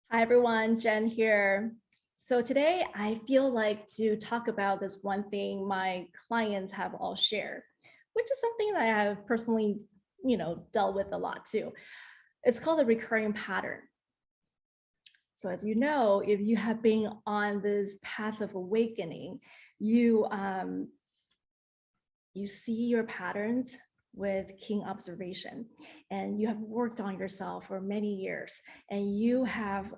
Hi everyone, Jen here. So today I feel like to talk about this one thing my clients have all shared, which is something that I have personally, dealt with a lot too. It's called a recurring pattern. So as you know, if you have been on this path of awakening, you you see your patterns with keen observation, and you have worked on yourself for many years, and you have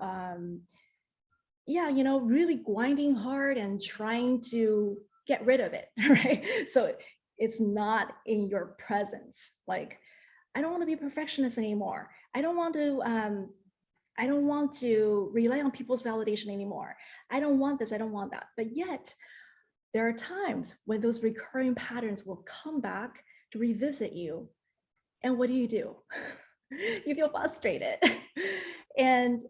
really grinding hard and trying to get rid of it, right? So it's not in your presence. Like, I don't want to be a perfectionist anymore. I don't want to rely on people's validation anymore. I don't want this, I don't want that. But yet there are times when those recurring patterns will come back to revisit you. And what do? You feel frustrated. And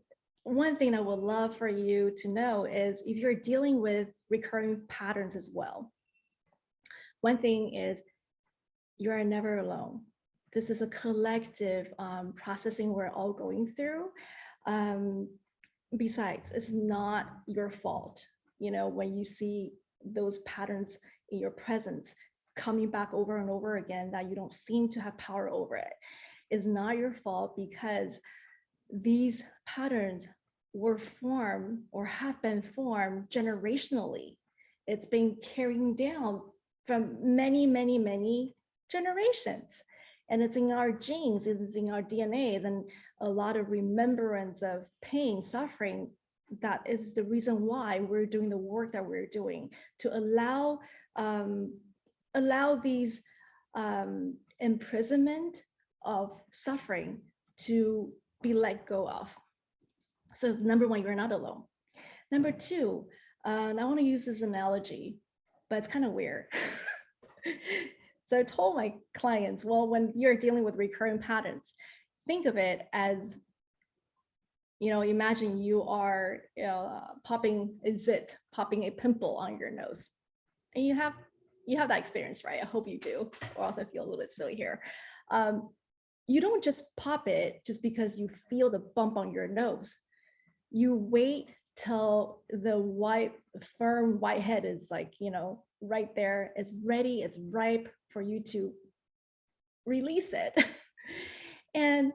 one thing I would love for you to know is if you're dealing with recurring patterns as well, one thing is you are never alone. This is a collective processing we're all going through. Besides, it's not your fault, when you see those patterns in your presence coming back over and over again that you don't seem to have power over it. It's not your fault because these patterns were formed or have been formed generationally. It's been carrying down from many, many, many generations. And it's in our genes, it's in our DNAs, and a lot of remembrance of pain, suffering. That is the reason why we're doing the work that we're doing, to allow these imprisonment of suffering to be let go of. So number one, you're not alone. Number two, and I want to use this analogy, but it's kind of weird. So I told my clients, well, when you're dealing with recurring patterns, think of it as, imagine you are popping a pimple on your nose, and you have that experience, right? I hope you do, or else I feel a little bit silly here. You don't just pop it just because you feel the bump on your nose. You wait till the firm white head is right there. It's ready, it's ripe for you to release it. And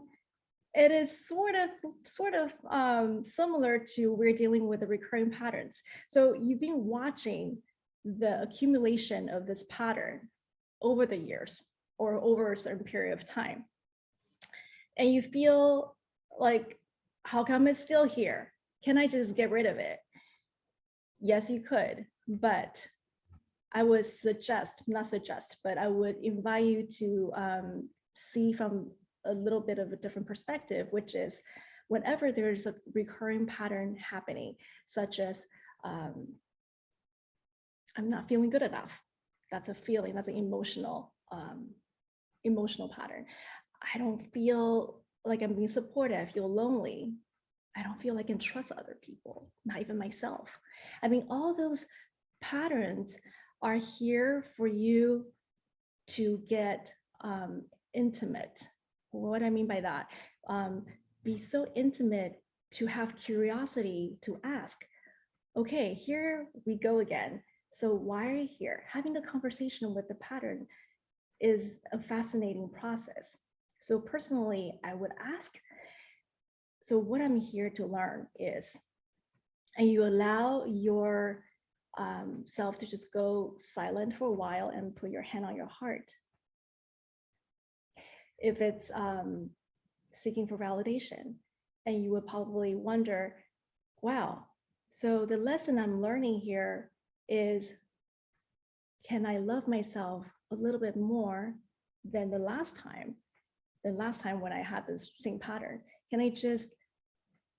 it is sort of similar to we're dealing with the recurring patterns. So you've been watching the accumulation of this pattern over the years or over a certain period of time. And you feel like, how come it's still here? Can I just get rid of it? Yes, you could, but I would but I would invite you to see from a little bit of a different perspective, which is whenever there's a recurring pattern happening, such as I'm not feeling good enough. That's a feeling, that's an emotional pattern. I don't feel like I'm being supported. I feel lonely. I don't feel like I can trust other people, not even myself. I mean, all those patterns are here for you to get intimate. What I mean by that, be so intimate to have curiosity to ask, okay, here we go again. So why are you here? Having a conversation with the pattern is a fascinating process. So personally, I would ask, so what I'm here to learn is, and you allow your self to just go silent for a while and put your hand on your heart. If it's seeking for validation, and you would probably wonder, wow, so the lesson I'm learning here is, can I love myself a little bit more than the last time when I had this same pattern? Can I just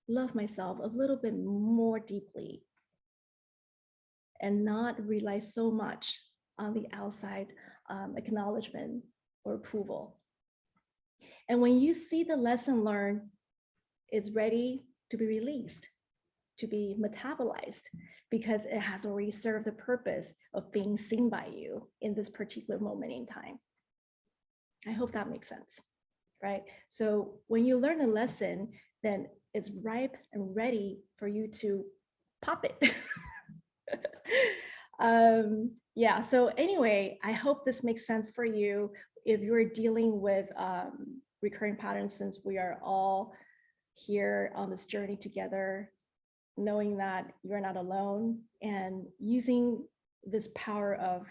love myself a little bit more deeply and not rely so much on the outside acknowledgement or approval? And when you see the lesson learned is ready to be released, to be metabolized, because it has already served the purpose of being seen by you in this particular moment in time. I hope that makes sense, right? So when you learn a lesson, then it's ripe and ready for you to pop it. Yeah, so anyway, I hope this makes sense for you. If you're dealing with recurring patterns, since we are all here on this journey together, knowing that you're not alone and using this power of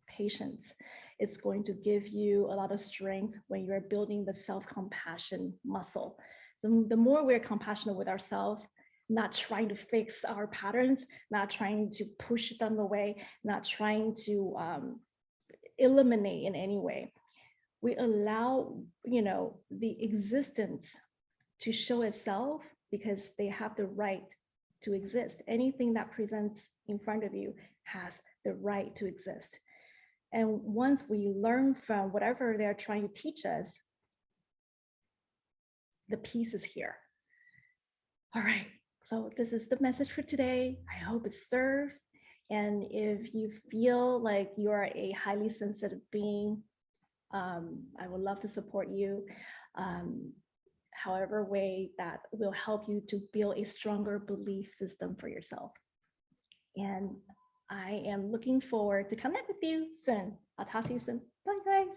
patience, it's going to give you a lot of strength when you're building the self-compassion muscle. The more we're compassionate with ourselves, not trying to fix our patterns, not trying to push them away, not trying to eliminate in any way, we allow, the existence to show itself, because they have the right to exist. Anything that presents in front of you has the right to exist. And once we learn from whatever they're trying to teach us, the peace is here. All right, so this is the message for today. I hope it served. And if you feel like you are a highly sensitive being, I would love to support you. However way that will help you to build a stronger belief system for yourself. And I am looking forward to connect with you soon. I'll talk to you soon. Bye, guys.